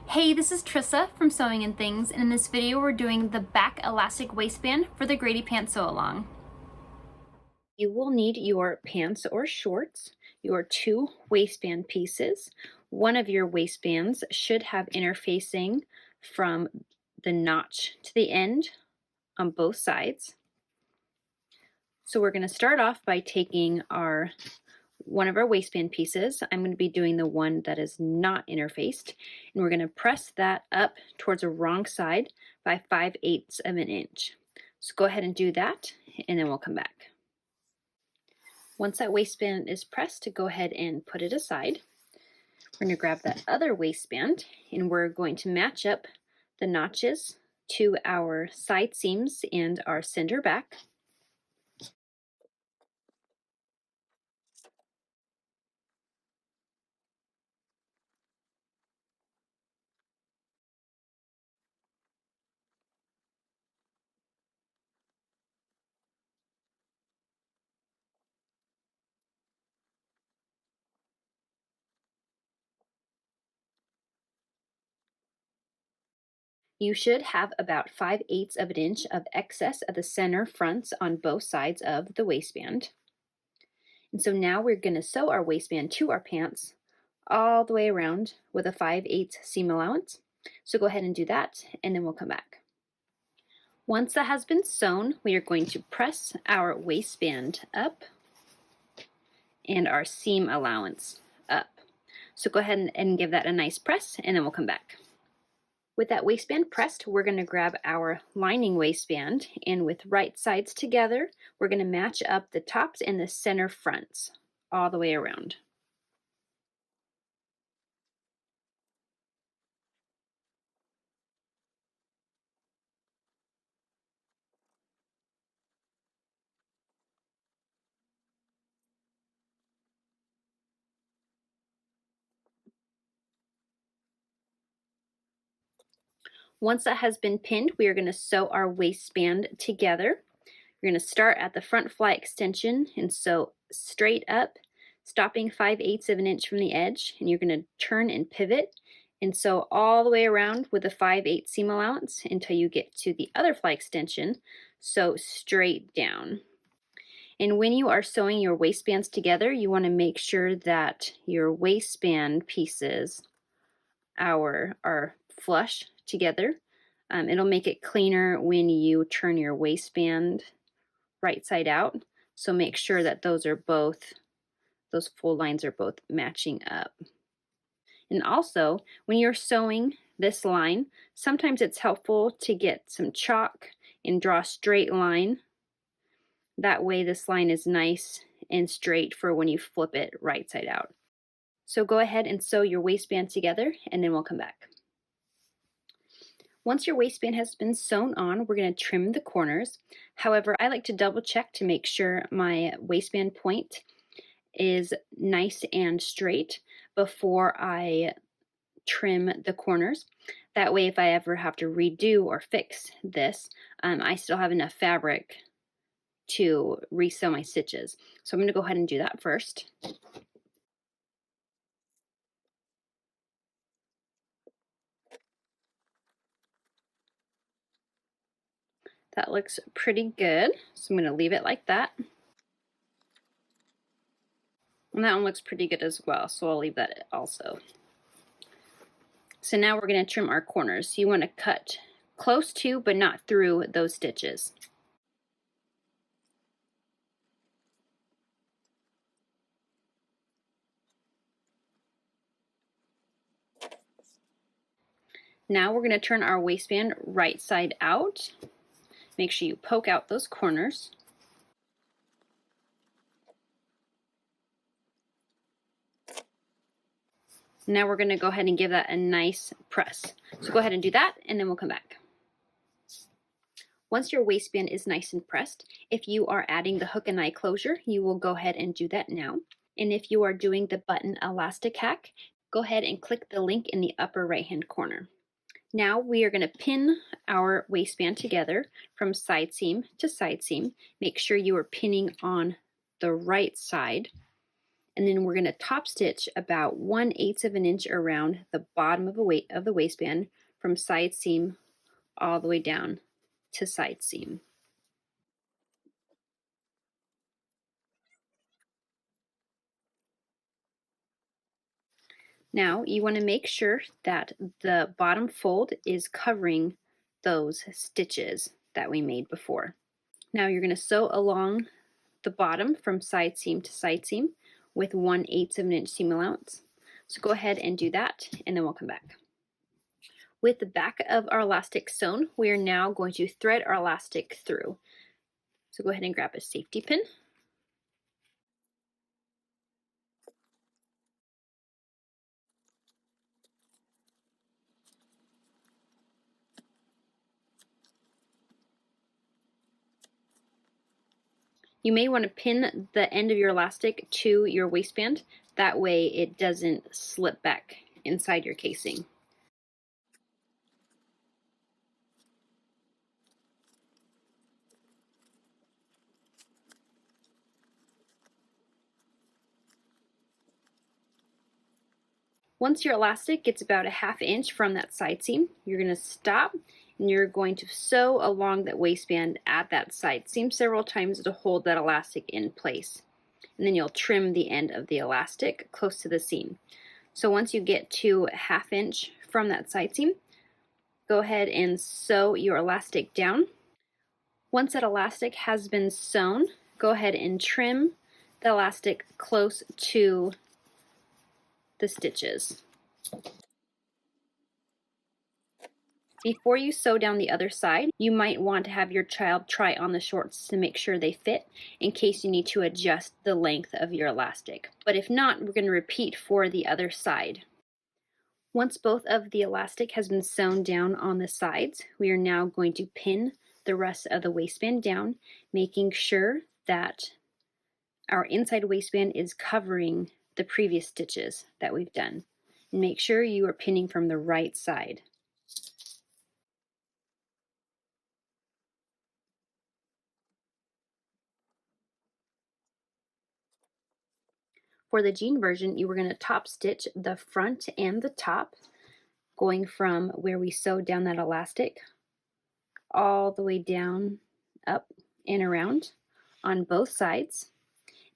Hey, this is Trissa from Sewing and Things, and in this video we're doing the back elastic waistband for the Grady Pants Sew Along. You will need your pants or shorts, your 2 waistband pieces. One of your waistbands should have interfacing from the notch to the end on both sides. So we're going to start off by taking one of our waistband pieces. I'm going to be doing the one that is not interfaced, and we're going to press that up towards the wrong side by 5/8 of an inch. So go ahead and do that, and then we'll come back. Once that waistband is pressed, go ahead and put it aside. We're going to grab that other waistband, and we're going to match up the notches to our side seams and our center back. You should have about 5/8 of an inch of excess of the center fronts on both sides of the waistband. And so now we're going to sew our waistband to our pants all the way around with a 5/8 seam allowance. So go ahead and do that, and then we'll come back. Once that has been sewn, we are going to press our waistband up and our seam allowance up. So go ahead and give that a nice press, and then we'll come back. With that waistband pressed, we're going to grab our lining waistband, and with right sides together, we're going to match up the tops and the center fronts all the way around. Once that has been pinned, we are going to sew our waistband together. We're going to start at the front fly extension and sew straight up, stopping 5/8 of an inch from the edge, and you're going to turn and pivot and sew all the way around with a 5/8 seam allowance until you get to the other fly extension. Sew straight down. And when you are sewing your waistbands together, you want to make sure that your waistband pieces are flush together. It'll make it cleaner when you turn your waistband right side out. So make sure that those full lines are both matching up. And also, when you're sewing this line, sometimes it's helpful to get some chalk and draw a straight line. That way this line is nice and straight for when you flip it right side out. So go ahead and sew your waistband together, and then we'll come back. Once your waistband has been sewn on, we're going to trim the corners. However, I like to double check to make sure my waistband point is nice and straight before I trim the corners. That way, if I ever have to redo or fix this, I still have enough fabric to resew my stitches. So I'm going to go ahead and do that first. That looks pretty good, so I'm going to leave it like that. And that one looks pretty good as well, so I'll leave that also. So now we're going to trim our corners. You want to cut close to, but not through those stitches. Now we're going to turn our waistband right side out. Make sure you poke out those corners. Now we're going to go ahead and give that a nice press. So go ahead and do that, and then we'll come back. Once your waistband is nice and pressed, if you are adding the hook and eye closure, you will go ahead and do that now. And if you are doing the button elastic hack, go ahead and click the link in the upper right hand corner. Now we are going to pin our waistband together from side seam to side seam. Make sure you are pinning on the right side, And then we're going to top stitch about 1/8 of an inch around the bottom of the waistband from side seam all the way down to side seam. Now you want to make sure that the bottom fold is covering those stitches that we made before. Now you're going to sew along the bottom from side seam to side seam with 1/8 of an inch seam allowance. So go ahead and do that, and then we'll come back. With the back of our elastic sewn, we are now going to thread our elastic through. So go ahead and grab a safety pin. You may want to pin the end of your elastic to your waistband. That way it doesn't slip back inside your casing. Once your elastic gets about a 1/2 inch from that side seam, you're going to stop and you're going to sew along that waistband at that side seam several times to hold that elastic in place. And then you'll trim the end of the elastic close to the seam. So once you get to a 1/2 inch from that side seam, go ahead and sew your elastic down. Once that elastic has been sewn, go ahead and trim the elastic close to the stitches. Before you sew down the other side, you might want to have your child try on the shorts to make sure they fit in case you need to adjust the length of your elastic. But if not, we're going to repeat for the other side. Once both of the elastic has been sewn down on the sides, we are now going to pin the rest of the waistband down, making sure that our inside waistband is covering the previous stitches that we've done. And make sure you are pinning from the right side. For the jean version, you were going to top stitch the front and the top, going from where we sewed down that elastic all the way down, up, and around on both sides.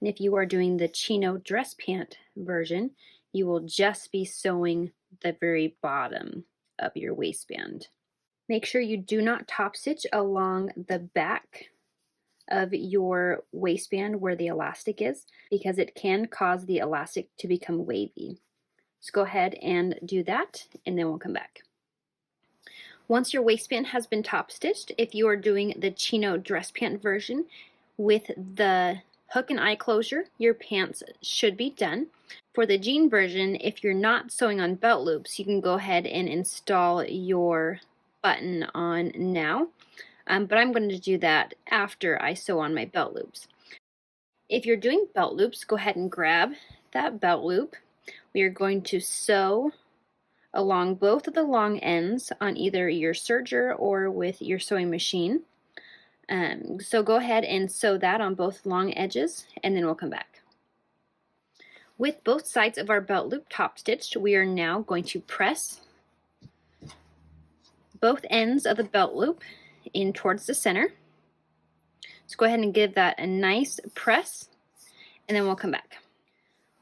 And if you are doing the chino dress pant version, you will just be sewing the very bottom of your waistband. Make sure you do not top stitch along the back of your waistband where the elastic is, because it can cause the elastic to become wavy. So go ahead and do that, and then we'll come back. Once your waistband has been top stitched, if you are doing the chino dress pant version with the hook and eye closure, your pants should be done. For the jean version, if you're not sewing on belt loops, you can go ahead and install your button on now. But I'm going to do that after I sew on my belt loops. If you're doing belt loops, go ahead and grab that belt loop. We are going to sew along both of the long ends on either your serger or with your sewing machine. So go ahead and sew that on both long edges, and then we'll come back. With both sides of our belt loop top stitched, we are now going to press both ends of the belt loop in towards the center. So go ahead and give that a nice press, and then we'll come back.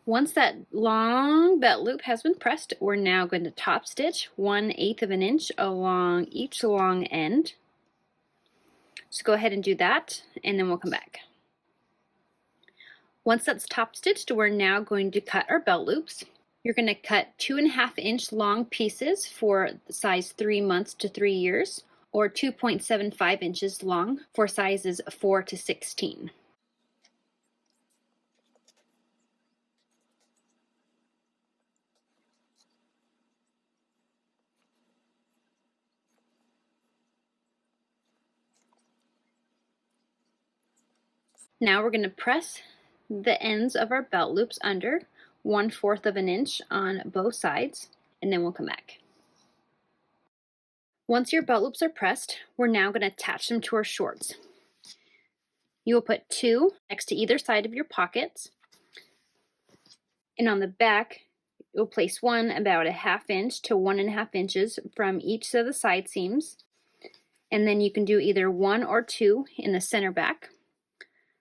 Once that long belt loop has been pressed, we're now going to top stitch 1/8 of an inch along each long end. So go ahead and do that, and then we'll come back. Once that's top stitched, we're now going to cut our belt loops. You're going to cut 2.5 inch long pieces for size 3 months to 3 years, or 2.75 inches long for sizes 4 to 16. Now we're going to press the ends of our belt loops under 1/4 of an inch on both sides, and then we'll come back. Once your belt loops are pressed, we're now going to attach them to our shorts. You will put 2 next to either side of your pockets. And on the back, you'll place one about a 1/2 inch to 1.5 inches from each of the side seams. And then you can do either 1 or 2 in the center back.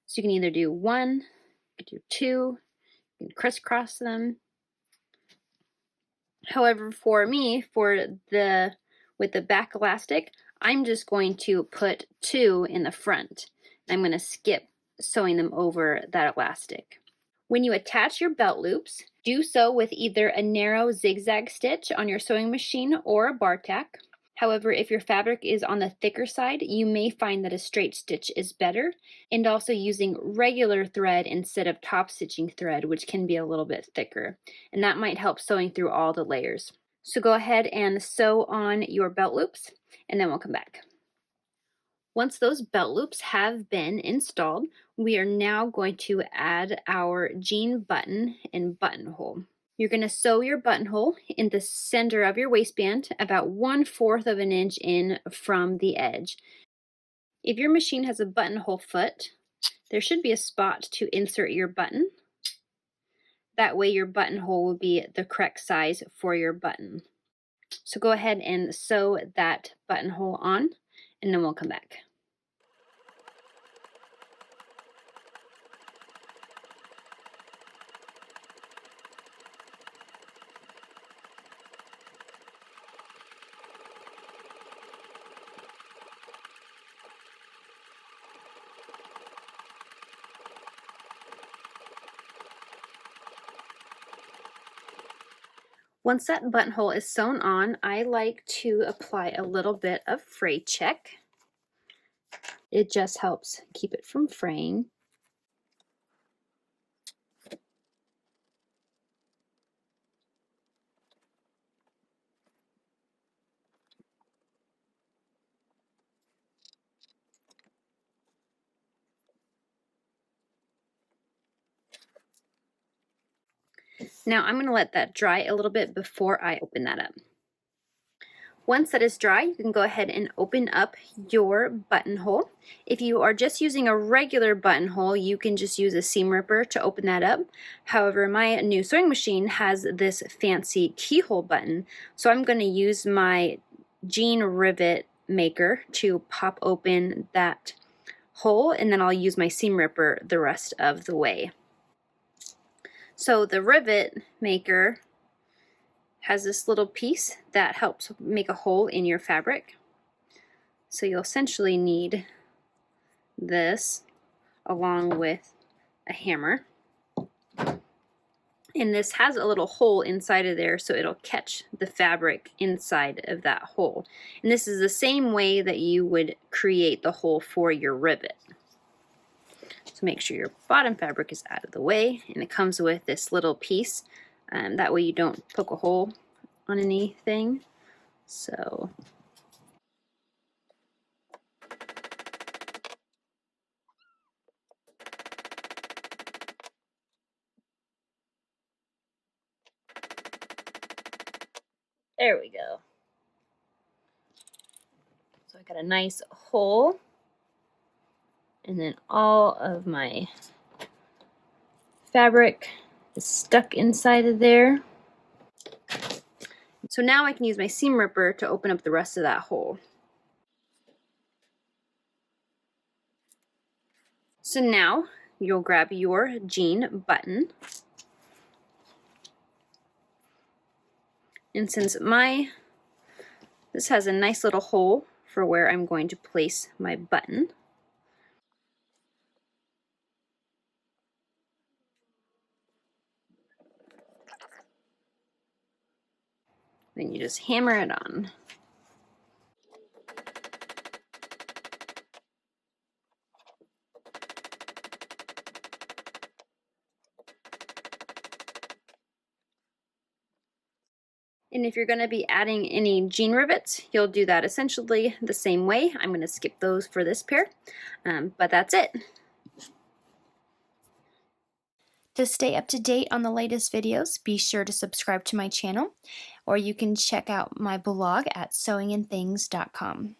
So you can either do 1, you can do 2, you can crisscross them. However, for me, with the back elastic, I'm just going to put 2 in the front. I'm going to skip sewing them over that elastic. When you attach your belt loops, do so with either a narrow zigzag stitch on your sewing machine or a bar tack. However, if your fabric is on the thicker side, you may find that a straight stitch is better, and also using regular thread instead of top stitching thread, which can be a little bit thicker, and that might help sewing through all the layers. So go ahead and sew on your belt loops, and then we'll come back. Once those belt loops have been installed, we are now going to add our jean button and buttonhole. You're going to sew your buttonhole in the center of your waistband, about 1/4 of an inch in from the edge. If your machine has a buttonhole foot, there should be a spot to insert your button. That way your buttonhole will be the correct size for your button. So go ahead and sew that buttonhole on, and then we'll come back. Once that buttonhole is sewn on, I like to apply a little bit of fray check. It just helps keep it from fraying. Now I'm going to let that dry a little bit before I open that up. Once that is dry, you can go ahead and open up your buttonhole. If you are just using a regular buttonhole, you can just use a seam ripper to open that up. However, my new sewing machine has this fancy keyhole button, so I'm going to use my jean rivet maker to pop open that hole, and then I'll use my seam ripper the rest of the way. So the rivet maker has this little piece that helps make a hole in your fabric. So you'll essentially need this along with a hammer. And this has a little hole inside of there, so it'll catch the fabric inside of that hole. And this is the same way that you would create the hole for your rivet. So make sure your bottom fabric is out of the way, and it comes with this little piece. That way you don't poke a hole on anything. So there we go. So I got a nice hole, and then all of my fabric is stuck inside of there. So now I can use my seam ripper to open up the rest of that hole. So now you'll grab your jean button. And since this has a nice little hole for where I'm going to place my button, then you just hammer it on. And if you're going to be adding any jean rivets, you'll do that essentially the same way. I'm going to skip those for this pair, but that's it. To stay up to date on the latest videos, be sure to subscribe to my channel, or you can check out my blog at sewingandthings.com.